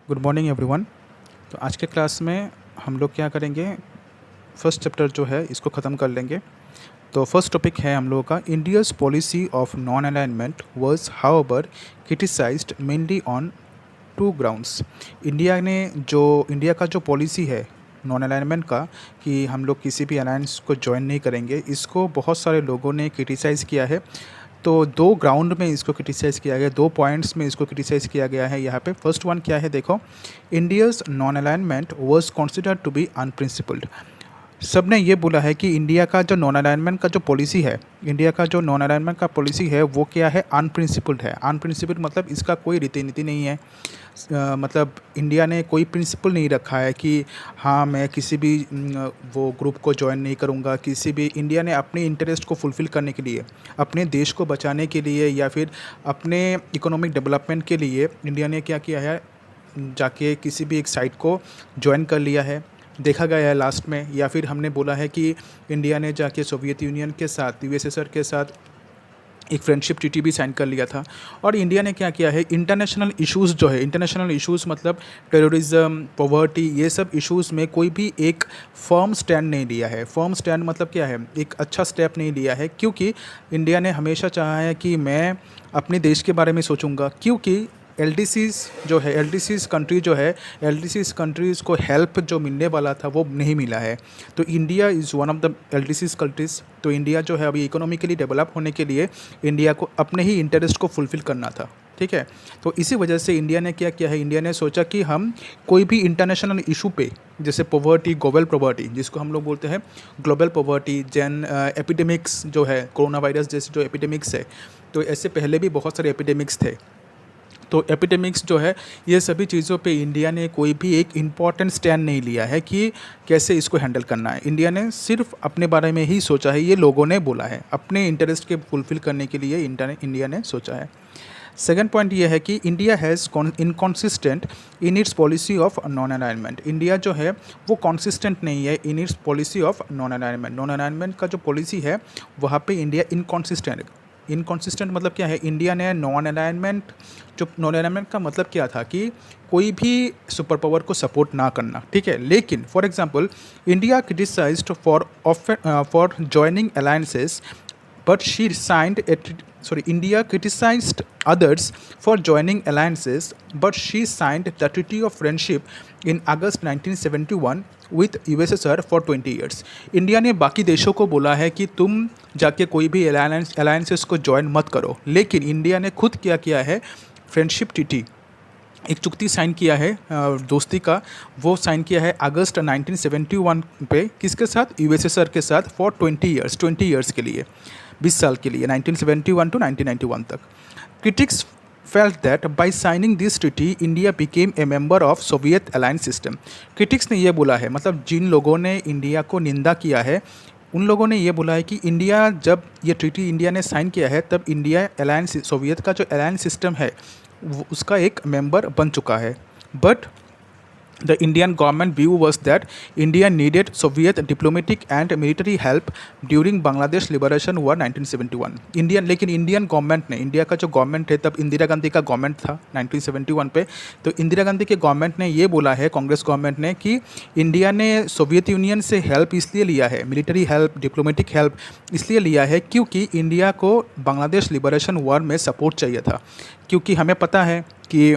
Good morning everyone. तो आज के क्लास में हम लोग क्या करेंगे, फर्स्ट चैप्टर जो है इसको ख़त्म कर लेंगे। तो फर्स्ट टॉपिक है हम लोगों का India's policy of non alignment was however criticised mainly on two grounds. India का जो पॉलिसी है नॉन अलाइनमेंट का, कि हम लोग किसी भी अलायंस को ज्वाइन नहीं करेंगे, इसको बहुत सारे लोगों ने क्रिटिसाइज़ किया है। तो दो ग्राउंड में इसको क्रिटिसाइज़ किया गया, दो पॉइंट्स में इसको क्रिटिसाइज़ किया गया है यहाँ पे। फर्स्ट वन क्या है, देखो, India's non alignment was considered to be unprincipled. सब ने ये बोला है कि इंडिया का जो नॉन अलाइनमेंट का जो पॉलिसी है, इंडिया का जो नॉन अलाइनमेंट का पॉलिसी है वो क्या है, अनप्रिंसिपल्ड है। अनप्रिंसिपल्ड मतलब इसका कोई रीति नीति नहीं है। मतलब इंडिया ने कोई प्रिंसिपल नहीं रखा है कि हाँ मैं किसी भी वो ग्रुप को ज्वाइन नहीं करूँगा। किसी भी इंडिया ने अपने इंटरेस्ट को फुलफ़िल करने के लिए, अपने देश को बचाने के लिए या फिर अपने इकोनॉमिक डेवलपमेंट के लिए इंडिया ने क्या किया है, जाके किसी भी एक साइट को ज्वाइन कर लिया है। देखा गया है लास्ट में, या फिर हमने बोला है कि इंडिया ने जाके सोवियत यूनियन के साथ, यूएसएसआर के साथ एक फ्रेंडशिप ट्रीटी भी साइन कर लिया था। और इंडिया ने क्या किया है, इंटरनेशनल इश्यूज़ जो है, इंटरनेशनल इश्यूज़ मतलब टेररिज्म, पॉवर्टी, ये सब इश्यूज़ में कोई भी एक फर्म स्टैंड नहीं लिया है। फर्म स्टैंड मतलब क्या है, एक अच्छा स्टेप नहीं लिया है, क्योंकि इंडिया ने हमेशा चाहा है कि मैं अपने देश के बारे में सोचूंगा। क्योंकि एलडीसीज़ जो है, एलडीसीज़ कंट्री जो है, एलडीसीज़ कंट्रीज़ को हेल्प जो मिलने वाला था वो नहीं मिला है। तो India is one of the LDCs countries. तो इंडिया जो है अभी इकोनॉमिकली डेवलप होने के लिए इंडिया को अपने ही इंटरेस्ट को फुलफ़िल करना था, ठीक है। तो इसी वजह से इंडिया ने क्या किया है, इंडिया ने सोचा कि हम कोई भी इंटरनेशनल इशू पे, जैसे पॉवर्टी, ग्लोबल पॉवर्टी जिसको हम लोग बोलते हैं, ग्लोबल पॉवर्टी, जैन एपिडेमिक्स जो है, कोरोना वायरस जैसे जो एपिडेमिक्स है, तो ऐसे पहले भी बहुत सारे एपिडेमिक्स थे। तो एपिडेमिक्स जो है, ये सभी चीज़ों पे इंडिया ने कोई भी एक इम्पॉर्टेंट स्टैंड नहीं लिया है कि कैसे इसको हैंडल करना है। इंडिया ने सिर्फ अपने बारे में ही सोचा है, ये लोगों ने बोला है, अपने इंटरेस्ट के फुलफ़िल करने के लिए इंडिया ने सोचा है। सेकेंड पॉइंट ये है कि India has inconsistent in its policy of non alignment. India जो है वो कॉन्सिस्टेंट नहीं है in its policy of non alignment. Non alignment का जो पॉलिसी है वहाँ पे इंडिया इनकॉन्सिस्टेंट मतलब क्या है, इंडिया ने नॉन अलाइनमेंट, जो नॉन अलाइनमेंट का मतलब क्या था कि कोई भी सुपर पावर को सपोर्ट ना करना, ठीक है। लेकिन for example India criticised for joining alliances but she signed a India criticized others for joining alliances, but she signed the Treaty of Friendship in August 1971 with USSR for 20 years. India ने बाकी देशों को बोला है कि तुम जाके कोई भी अलायंसेस को ज्वाइन मत करो, लेकिन इंडिया ने खुद क्या किया है, फ्रेंडशिप ट्रीटी, एक चुक्ति साइन किया है दोस्ती का, वो साइन किया है अगस्त 1971 पे, किसके साथ, यूएसएसआर के साथ, फॉर 20 ईयर्स के लिए, 20 साल के लिए, 1971 टू 1991 तक। Critics felt that bye signing this treaty India became a member of Soviet alliance system. Critics ने ये बोला है, मतलब जिन लोगों ने इंडिया को निंदा किया है, उन लोगों ने ये बोला है कि इंडिया, जब ये ट्रीटी इंडिया ने साइन किया है, तब इंडिया अलायंस, सोवियत का जो अलायंस सिस्टम है उसका एक मेंबर बन चुका है। But the Indian government view was that India needed Soviet diplomatic and military help during Bangladesh Liberation War 1971। लेकिन इंडियन गवर्नमेंट ने, इंडिया का जो गवर्नमेंट है तब इंदिरा गांधी का गवर्नमेंट था 1971 पे, तो इंदिरा गांधी के गवर्नमेंट ने ये बोला है, कांग्रेस गवर्नमेंट ने, कि इंडिया ने सोवियत यूनियन से हेल्प इसलिए लिया है, मिलिट्री हेल्प, डिप्लोमेटिक हेल्प इसलिए लिया है क्योंकि इंडिया को बांग्लादेश लिबरेशन वॉर में सपोर्ट चाहिए था। क्योंकि हमें पता है कि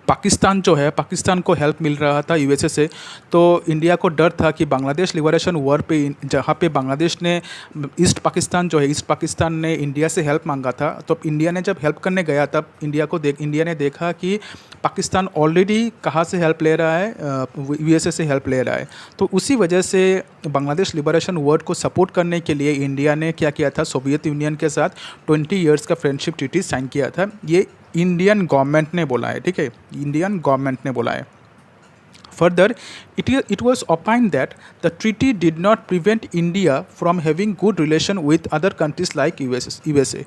पाकिस्तान जो है, पाकिस्तान को हेल्प मिल रहा था यूएसए से, तो इंडिया को डर था कि बांग्लादेश लिबरेशन वॉर पे, जहाँ पे बांग्लादेश ने, ईस्ट पाकिस्तान जो है, ईस्ट पाकिस्तान ने इंडिया से हेल्प मांगा था, तो इंडिया ने जब हेल्प करने गया तब इंडिया ने देखा कि पाकिस्तान ऑलरेडी कहाँ से हेल्प ले रहा है, यूएसए से हेल्प ले रहा है। तो उसी वजह से बांग्लादेश लिबरेशन वॉर को सपोर्ट करने के लिए इंडिया ने क्या किया था, सोवियत यूनियन के साथ 20 ईयर्स का फ्रेंडशिप ट्रीटी साइन किया था। ये इंडियन गवर्नमेंट ने बोला है, ठीक है, इंडियन गवर्नमेंट ने बोला है। Further it was opined that the treaty did not prevent India from having good relation with other countries like USA।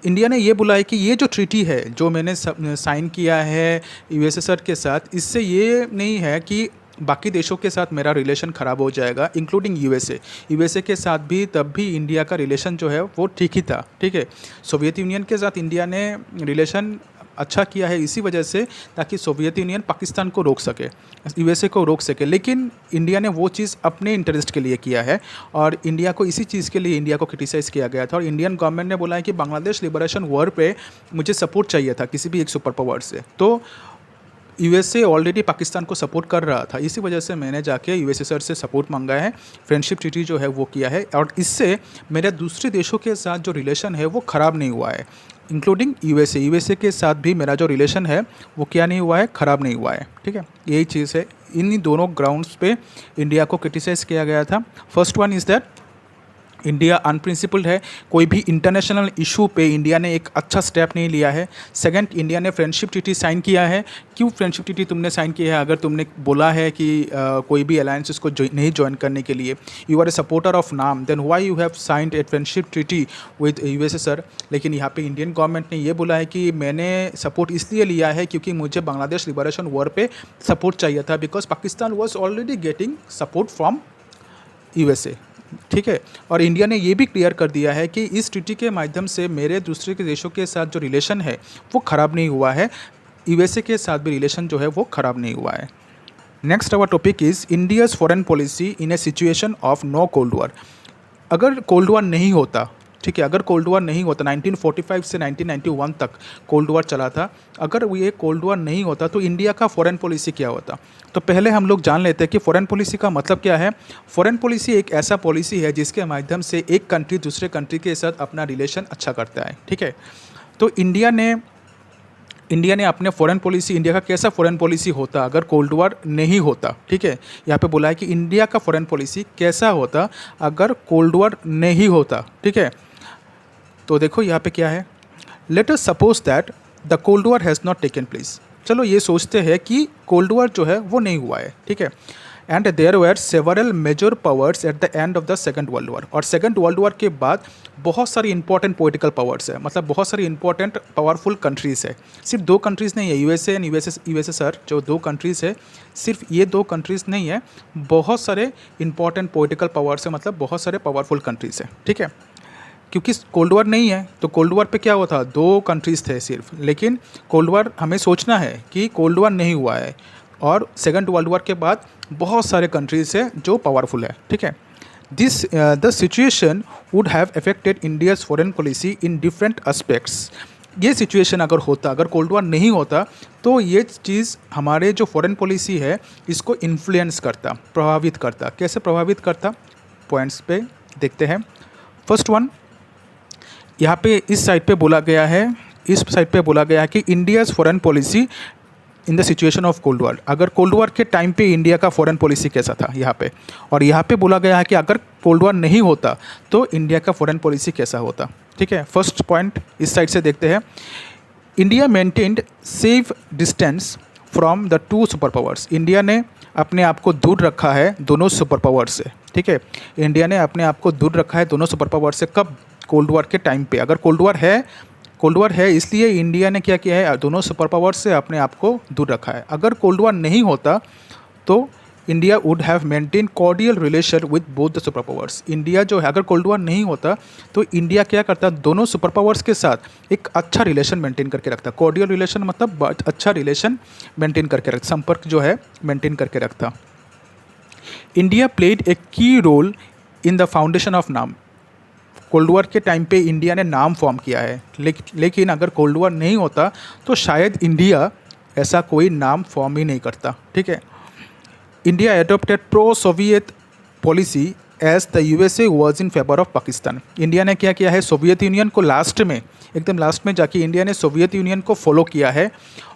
India ने ये बोला है कि ये जो ट्रीटी है जो मैंने साइन किया है यूएसएसआर के साथ, इससे ये नहीं है कि बाकी देशों के साथ मेरा रिलेशन ख़राब हो जाएगा, इंक्लूडिंग यूएसए के साथ भी, तब भी इंडिया का रिलेशन जो है वो ठीक ही था, ठीक है। सोवियत यूनियन के साथ इंडिया ने रिलेशन अच्छा किया है इसी वजह से ताकि सोवियत यूनियन पाकिस्तान को रोक सके, यूएसए को रोक सके। लेकिन इंडिया ने वो चीज़ अपने इंटरेस्ट के लिए किया है और इंडिया को इसी चीज़ के लिए इंडिया को क्रिटिसाइज़ किया गया था और इंडियन गवर्नमेंट ने बोला है कि बांग्लादेश लिबरेशन वॉर पे मुझे सपोर्ट चाहिए था किसी भी एक सुपर पावर से। तो यूएसए ऑलरेडी पाकिस्तान को सपोर्ट कर रहा था, इसी वजह से मैंने जाके यूएसएसआर से सपोर्ट मांगा है, फ्रेंडशिप ट्रीटी जो है वो किया है और इससे मेरे दूसरे देशों के साथ जो रिलेशन है वो ख़राब नहीं हुआ है, इंक्लूडिंग यूएसए के साथ भी मेरा जो रिलेशन है वो क्या नहीं हुआ है, ख़राब नहीं हुआ है। ठीक है, यही चीज़ है। इन दोनों ग्राउंड्स पे इंडिया को क्रिटिसाइज़ किया गया था। First one is that India unprincipled है, कोई भी इंटरनेशनल इशू पे इंडिया ने एक अच्छा स्टेप नहीं लिया है। सेकंड, इंडिया ने फ्रेंडशिप ट्रीटी साइन किया है। क्यों फ्रेंडशिप ट्रीटी तुमने साइन किया है? अगर तुमने बोला है कि कोई भी अलायंसेस को नहीं ज्वाइन करने के लिए you are a supporter of NAM, then why you have signed a friendship treaty with USSR. लेकिन यहाँ पे इंडियन गवर्नमेंट ने ये बोला है कि मैंने सपोर्ट इसलिए लिया है क्योंकि मुझे बांग्लादेश लिबरेशन वॉर पे सपोर्ट चाहिए था, because Pakistan was already getting support from USA. ठीक है, और इंडिया ने ये भी क्लियर कर दिया है कि इस ट्रीटी के माध्यम से मेरे दूसरे के देशों के साथ जो रिलेशन है वो ख़राब नहीं हुआ है, यूएसए के साथ भी रिलेशन जो है वो ख़राब नहीं हुआ है। Next our topic is India's foreign policy in a situation of no cold war. अगर कोल्ड वॉर नहीं होता, ठीक है, अगर कोल्ड वॉर नहीं होता, 1945 से 1991 तक कोल्ड वॉर चला था, अगर ये कोल्ड वॉर नहीं होता तो इंडिया का फॉरेन पॉलिसी क्या होता? तो पहले हम लोग जान लेते हैं कि फॉरेन पॉलिसी का मतलब क्या है। फॉरेन पॉलिसी एक ऐसा पॉलिसी है जिसके माध्यम से एक कंट्री दूसरे कंट्री के साथ अपना रिलेशन अच्छा करता है। ठीक है, तो इंडिया ने अपने फॉरेन पॉलिसी, इंडिया का कैसा फॉरेन पॉलिसी होता अगर कोल्ड वॉर नहीं होता। ठीक है, यहाँ पे बोला है कि इंडिया का फॉरेन पॉलिसी कैसा होता अगर कोल्ड वॉर नहीं होता। ठीक है, तो देखो यहाँ पे क्या है, let us suppose that the cold war has not taken place. चलो ये सोचते हैं कि कोल्ड वॉर जो है वो नहीं हुआ है। ठीक है, and there were several major powers at the end of the second world war. और सेकंड वर्ल्ड वॉर के बाद बहुत सारी इंपॉर्टेंट पॉलिटिकल पावर्स है, मतलब बहुत सारी इंपॉर्टेंट पावरफुल कंट्रीज़ है। सिर्फ दो कंट्रीज़ नहीं है, यूएसए एंड यूएसएसआर जो दो कंट्रीज़ है, सिर्फ ये दो कंट्रीज़ नहीं है, बहुत सारे इंपॉर्टेंट पॉलिटिकल पावर्स है, मतलब बहुत सारे पावरफुल कंट्रीज़ है। ठीक है, क्योंकि कोल्ड वॉर नहीं है तो कोल्ड वॉर पे क्या हुआ था, दो कंट्रीज़ थे सिर्फ, लेकिन कोल्ड वॉर हमें सोचना है कि कोल्ड वॉर नहीं हुआ है और सेकंड वर्ल्ड वॉर के बाद बहुत सारे कंट्रीज़ है जो पावरफुल है। ठीक है, this the situation would have affected India's foreign policy in different aspects. ये सिचुएशन अगर होता, अगर कोल्ड वॉर नहीं होता तो ये चीज़ हमारे जो फॉरेन पॉलिसी है इसको इन्फ्लुएंस करता, प्रभावित करता। कैसे प्रभावित करता, पॉइंट्स पे देखते हैं। फर्स्ट वन, यहाँ पे इस साइड पे बोला गया है कि India's foreign policy in the situation of cold war. अगर कोल्ड वॉर के टाइम पे इंडिया का फॉरेन पॉलिसी कैसा था यहाँ पे, और यहाँ पे बोला गया है कि अगर कोल्ड वॉर नहीं होता तो इंडिया का फॉरेन पॉलिसी कैसा होता। ठीक है, फर्स्ट पॉइंट इस साइड से देखते हैं। India maintained safe distance from the two super powers. India ने अपने आप को दूर रखा है दोनों सुपर पावर से। ठीक है, इंडिया ने अपने आप को दूर रखा है दोनों सुपर पावर से। कब? कोल्ड वॉर के टाइम पे। अगर कोल्ड वॉर है इसलिए इंडिया ने क्या किया है, दोनों सुपर पावर से अपने आप को दूर रखा है। अगर कोल्ड वॉर नहीं होता तो India would have maintain cordial relation with both the super powers. India जो है, अगर कोल्ड वॉर नहीं होता तो इंडिया क्या करता, दोनों सुपर पावर्स के साथ एक अच्छा रिलेशन मेंटेन करके रखता। कॉर्डियल रिलेशन मतलब अच्छा रिलेशन मेंटेन करके रखता, संपर्क जो है मेंटेन करके रखता। India played a key role in the foundation of NAM. Cold war के टाइम पे इंडिया ने नाम फॉर्म किया है, लेकिन अगर कोल्ड वॉर नहीं होता तो शायद इंडिया ऐसा कोई नाम फॉर्म ही नहीं करता। ठीक है, India adopted pro Soviet policy as the USA was in favour of Pakistan. India ने क्या किया है, सोवियत यूनियन को एकदम लास्ट में जाके इंडिया ने सोवियत यूनियन को फॉलो किया है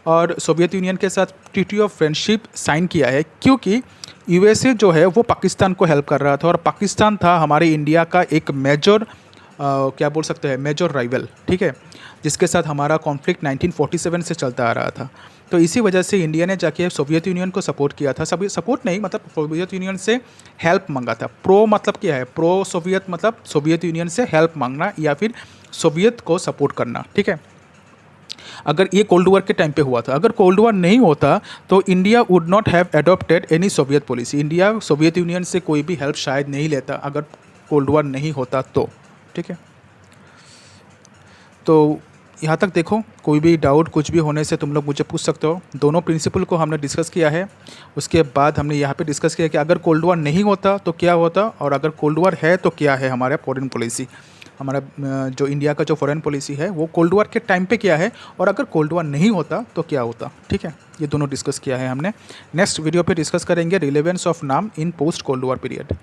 और सोवियत यूनियन के साथ ट्रीटी ऑफ फ्रेंडशिप साइन किया है, क्योंकि यूएसए जो है वो पाकिस्तान को हेल्प कर रहा था और पाकिस्तान था हमारे इंडिया का एक मेजर क्या बोल सकते हैं, मेजर राइवल। ठीक है, जिसके साथ हमारा कॉन्फ्लिक्ट 1947 से चलता आ रहा था। तो इसी वजह से इंडिया ने जाके सोवियत यूनियन को सपोर्ट किया था। सपोर्ट नहीं, मतलब सोवियत यूनियन से हेल्प मांगा था। प्रो मतलब क्या है, प्रो सोवियत मतलब सोवियत यूनियन से हेल्प मांगना या फिर सोवियत को सपोर्ट करना। ठीक है, अगर ये कोल्ड वॉर के टाइम पे हुआ था। अगर कोल्ड वॉर नहीं होता तो India would not have adopted any Soviet policy. India Soviet union से कोई भी हेल्प शायद नहीं लेता अगर कोल्ड वॉर नहीं होता तो। ठीक है, तो यहाँ तक देखो, कोई भी डाउट कुछ भी होने से तुम लोग मुझे पूछ सकते हो। दोनों प्रिंसिपल को हमने डिस्कस किया है। उसके बाद हमने यहाँ पे डिस्कस किया कि अगर कोल्ड वॉर नहीं होता तो क्या होता, और अगर कोल्ड वॉर है तो क्या है हमारा फॉरेन पॉलिसी, हमारा जो इंडिया का जो फॉरेन पॉलिसी है वो कोल्ड वॉर के टाइम पे क्या है, और अगर कोल्ड वॉर नहीं होता तो क्या होता। ठीक है, ये दोनों डिस्कस किया है हमने। नेक्स्ट वीडियो पे डिस्कस करेंगे रिलेवेंस ऑफ नाम इन पोस्ट कोल्ड वॉर पीरियड।